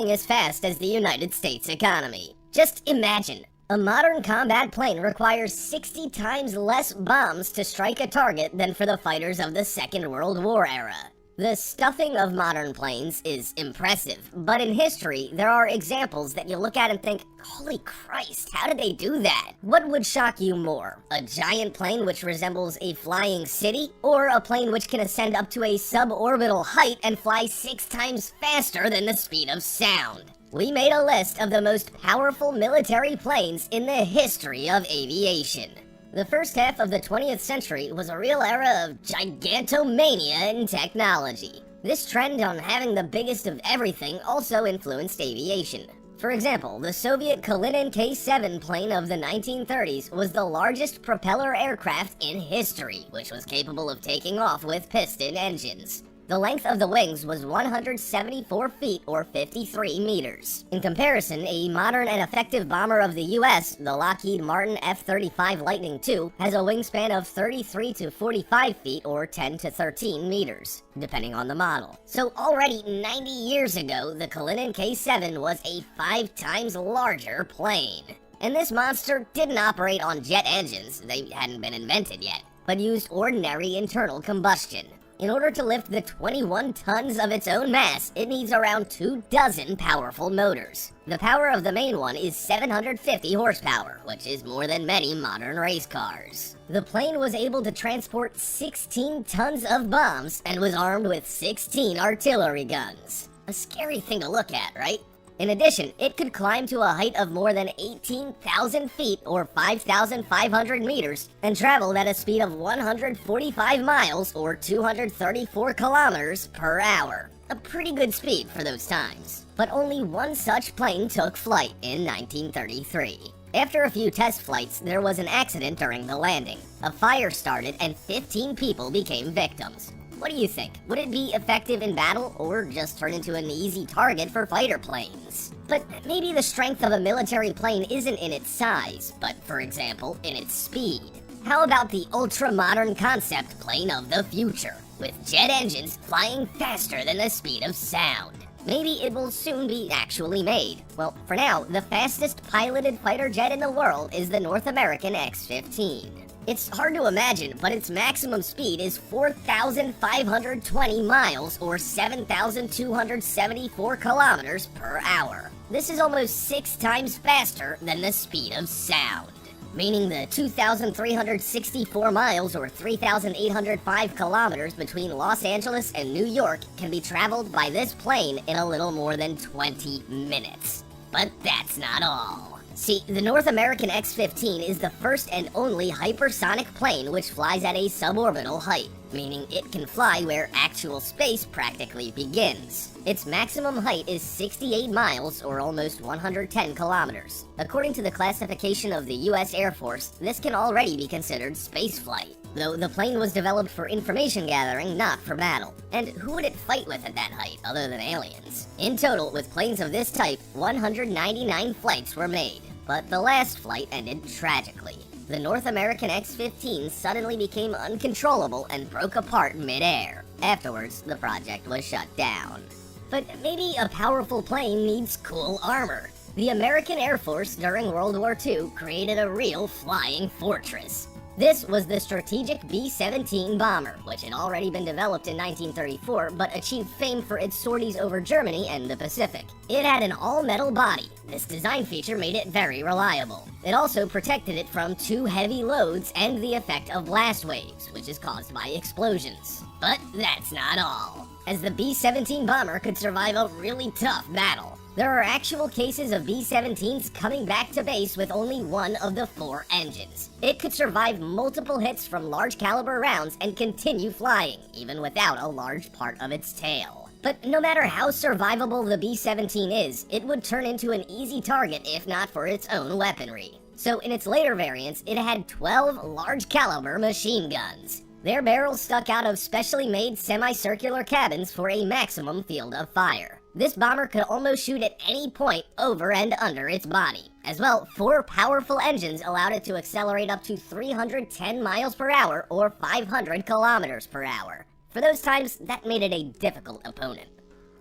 as fast as the United States economy. Just imagine, a modern combat plane requires 60 times less bombs to strike a target than for the fighters of the Second World War era. The stuffing of modern planes is impressive, but in history, there are examples that you look at and think, holy Christ, how did they do that? What would shock you more? A giant plane which resembles a flying city? Or a plane which can ascend up to a suborbital height and fly 6 times faster than the speed of sound? We made a list of the most powerful military planes in the history of aviation. The first half of the 20th century was a real era of gigantomania in technology. This trend on having the biggest of everything also influenced aviation. For example, the Soviet Kalinin K-7 plane of the 1930s was the largest propeller aircraft in history, which was capable of taking off with piston engines. The length of the wings was 174 feet or 53 meters. In comparison, a modern and effective bomber of the US, the Lockheed Martin F-35 Lightning II, has a wingspan of 33 to 45 feet or 10 to 13 meters, depending on the model. So already 90 years ago, the Kalinin K-7 was a 5 times larger plane. And this monster didn't operate on jet engines, they hadn't been invented yet, but used ordinary internal combustion. In order to lift the 21 tons of its own mass, it needs around 24 powerful motors. The power of the main one is 750 horsepower, which is more than many modern race cars. The plane was able to transport 16 tons of bombs and was armed with 16 artillery guns. A scary thing to look at, right? In addition, it could climb to a height of more than 18,000 feet or 5,500 meters and traveled at a speed of 145 miles or 234 kilometers per hour. A pretty good speed for those times. But only one such plane took flight in 1933. After a few test flights, there was an accident during the landing. A fire started and 15 people became victims. What do you think? Would it be effective in battle, or just turn into an easy target for fighter planes? But maybe the strength of a military plane isn't in its size, but for example, in its speed. How about the ultra-modern concept plane of the future, with jet engines flying faster than the speed of sound? Maybe it will soon be actually made. Well, for now, the fastest piloted fighter jet in the world is the North American X-15. It's hard to imagine, but its maximum speed is 4,520 miles or 7,274 kilometers per hour. This is almost 6 times faster than the speed of sound. Meaning the 2,364 miles or 3,805 kilometers between Los Angeles and New York can be traveled by this plane in a little more than 20 minutes. But that's not all. See, the North American X-15 is the first and only hypersonic plane which flies at a suborbital height, meaning it can fly where actual space practically begins. Its maximum height is 68 miles or almost 110 kilometers. According to the classification of the US Air Force, this can already be considered spaceflight, though the plane was developed for information gathering, not for battle. And who would it fight with at that height, other than aliens? In total, with planes of this type, 199 flights were made. But the last flight ended tragically. The North American X-15 suddenly became uncontrollable and broke apart mid-air. Afterwards, the project was shut down. But maybe a powerful plane needs cool armor. The American Air Force during World War II created a real flying fortress. This was the strategic B-17 bomber, which had already been developed in 1934 but achieved fame for its sorties over Germany and the Pacific. It had an all-metal body. This design feature made it very reliable. It also protected it from too heavy loads and the effect of blast waves, which is caused by explosions. But that's not all, as the B-17 bomber could survive a really tough battle. There are actual cases of B-17s coming back to base with only one of the 4 engines. It could survive multiple hits from large caliber rounds and continue flying, even without a large part of its tail. But no matter how survivable the B-17 is, it would turn into an easy target if not for its own weaponry. So in its later variants, it had 12 large caliber machine guns. Their barrels stuck out of specially made semicircular cabins for a maximum field of fire. This bomber could almost shoot at any point over and under its body. As well, 4 powerful engines allowed it to accelerate up to 310 miles per hour or 500 kilometers per hour. For those times, that made it a difficult opponent.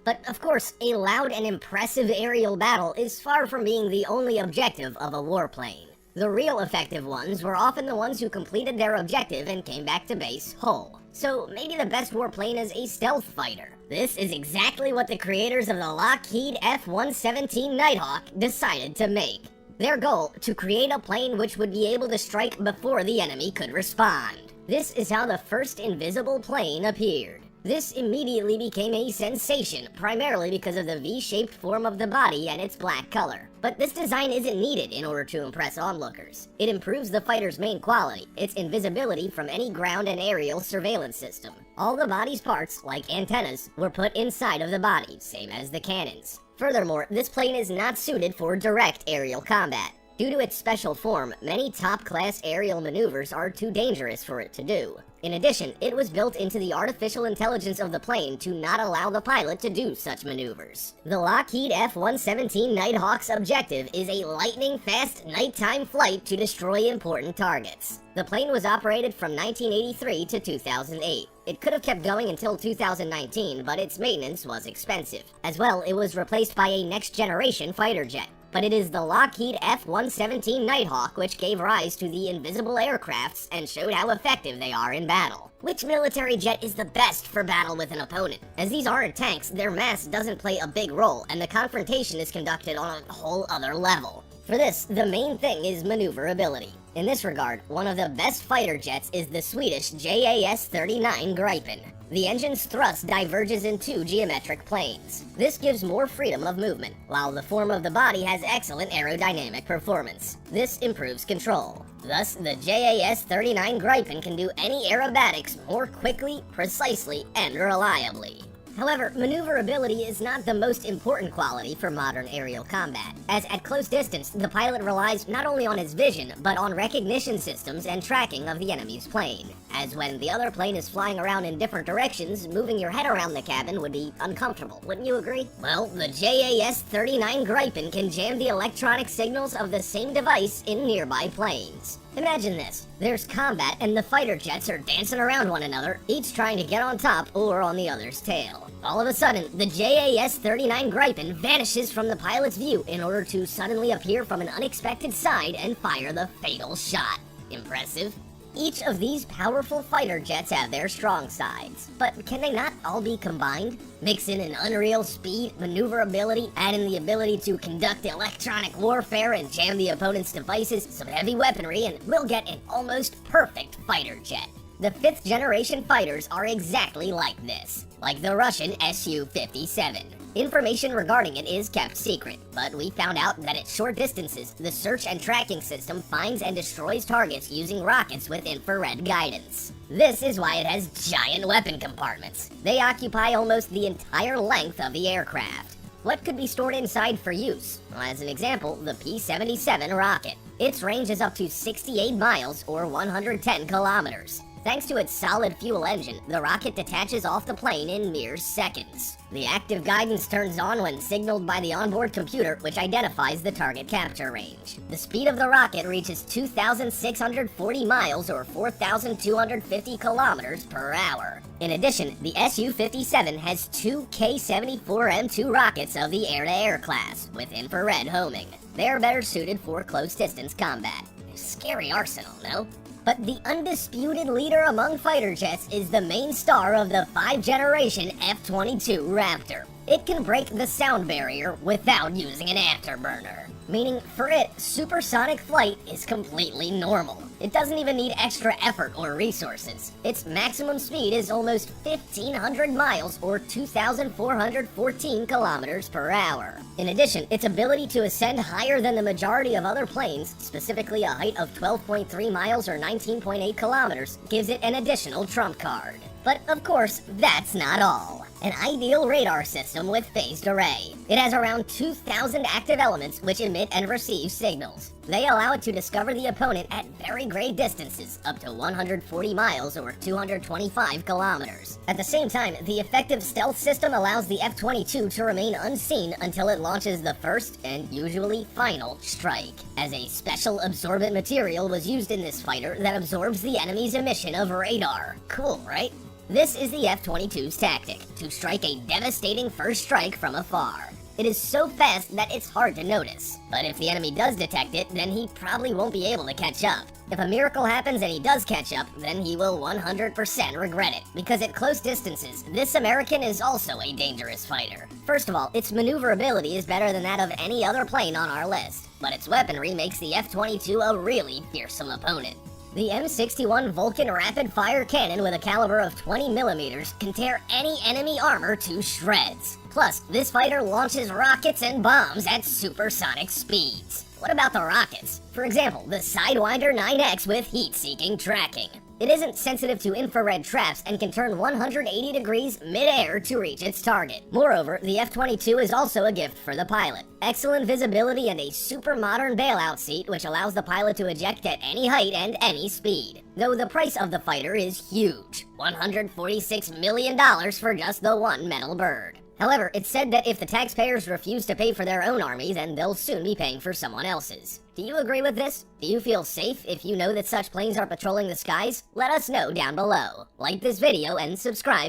But of course, a loud and impressive aerial battle is far from being the only objective of a warplane. The real effective ones were often the ones who completed their objective and came back to base whole. So maybe the best warplane is a stealth fighter. This is exactly what the creators of the Lockheed F-117 Nighthawk decided to make. Their goal, to create a plane which would be able to strike before the enemy could respond. This is how the first invisible plane appeared. This immediately became a sensation, primarily because of the V-shaped form of the body and its black color. But this design isn't needed in order to impress onlookers. It improves the fighter's main quality, its invisibility from any ground and aerial surveillance system. All the body's parts, like antennas, were put inside of the body, same as the cannons. Furthermore, this plane is not suited for direct aerial combat. Due to its special form, many top-class aerial maneuvers are too dangerous for it to do. In addition, it was built into the artificial intelligence of the plane to not allow the pilot to do such maneuvers. The Lockheed F-117 Nighthawk's objective is a lightning-fast nighttime flight to destroy important targets. The plane was operated from 1983 to 2008. It could have kept going until 2019, but its maintenance was expensive. As well, it was replaced by a next-generation fighter jet. But it is the Lockheed F-117 Nighthawk which gave rise to the invisible aircrafts and showed how effective they are in battle. Which military jet is the best for battle with an opponent? As these aren't tanks, their mass doesn't play a big role, and the confrontation is conducted on a whole other level. For this, the main thing is maneuverability. In this regard, one of the best fighter jets is the Swedish JAS-39 Gripen. The engine's thrust diverges in two geometric planes. This gives more freedom of movement, while the form of the body has excellent aerodynamic performance. This improves control. Thus, the JAS-39 Gripen can do any aerobatics more quickly, precisely, and reliably. However, maneuverability is not the most important quality for modern aerial combat, as at close distance, the pilot relies not only on his vision, but on recognition systems and tracking of the enemy's plane. As when the other plane is flying around in different directions, moving your head around the cabin would be uncomfortable, wouldn't you agree? Well, the JAS-39 Gripen can jam the electronic signals of the same device in nearby planes. Imagine this. There's combat and the fighter jets are dancing around one another, each trying to get on top or on the other's tail. All of a sudden, the JAS-39 Gripen vanishes from the pilot's view in order to suddenly appear from an unexpected side and fire the fatal shot. Impressive? Each of these powerful fighter jets have their strong sides, but can they not all be combined? Mix in an unreal speed, maneuverability, add in the ability to conduct electronic warfare and jam the opponent's devices, some heavy weaponry, and we'll get an almost perfect fighter jet. The 5th generation fighters are exactly like this, like the Russian Su-57. Information regarding it is kept secret, but we found out that at short distances, the search and tracking system finds and destroys targets using rockets with infrared guidance. This is why it has giant weapon compartments. They occupy almost the entire length of the aircraft. What could be stored inside for use? Well, as an example, the P-77 rocket. Its range is up to 68 miles or 110 kilometers. Thanks to its solid fuel engine, the rocket detaches off the plane in mere seconds. The active guidance turns on when signaled by the onboard computer, which identifies the target capture range. The speed of the rocket reaches 2,640 miles or 4,250 kilometers per hour. In addition, the Su-57 has two K-74M2 rockets of the air-to-air class, with infrared homing. They are better suited for close-distance combat. Scary arsenal, no? But the undisputed leader among fighter jets is the main star of the 5th-generation F-22 Raptor. It can break the sound barrier without using an afterburner, meaning for it, supersonic flight is completely normal. It doesn't even need extra effort or resources. Its maximum speed is almost 1,500 miles or 2,414 kilometers per hour. In addition, its ability to ascend higher than the majority of other planes, specifically a height of 12.3 miles or 19.8 kilometers, gives it an additional trump card. But of course, that's not all. An ideal radar system with phased array. It has around 2,000 active elements which emit and receive signals. They allow it to discover the opponent at very great distances, up to 140 miles or 225 kilometers. At the same time, the effective stealth system allows the F-22 to remain unseen until it launches the first, and usually final, strike, as a special absorbent material was used in this fighter that absorbs the enemy's emission of radar. Cool, right? This is the F-22's tactic, to strike a devastating first strike from afar. It is so fast that it's hard to notice, but if the enemy does detect it, then he probably won't be able to catch up. If a miracle happens and he does catch up, then he will 100% regret it, because at close distances, this American is also a dangerous fighter. First of all, its maneuverability is better than that of any other plane on our list, but its weaponry makes the F-22 a really fearsome opponent. The M61 Vulcan rapid-fire cannon with a caliber of 20mm can tear any enemy armor to shreds. Plus, this fighter launches rockets and bombs at supersonic speeds. What about the rockets? For example, the Sidewinder 9X with heat-seeking tracking. It isn't sensitive to infrared traps and can turn 180 degrees mid-air to reach its target. Moreover, the F-22 is also a gift for the pilot. Excellent visibility and a super modern bailout seat which allows the pilot to eject at any height and any speed. Though the price of the fighter is huge, $146 million for just the one metal bird. However, it's said that if the taxpayers refuse to pay for their own army, then they'll soon be paying for someone else's. Do you agree with this? Do you feel safe if you know that such planes are patrolling the skies? Let us know down below. Like this video and subscribe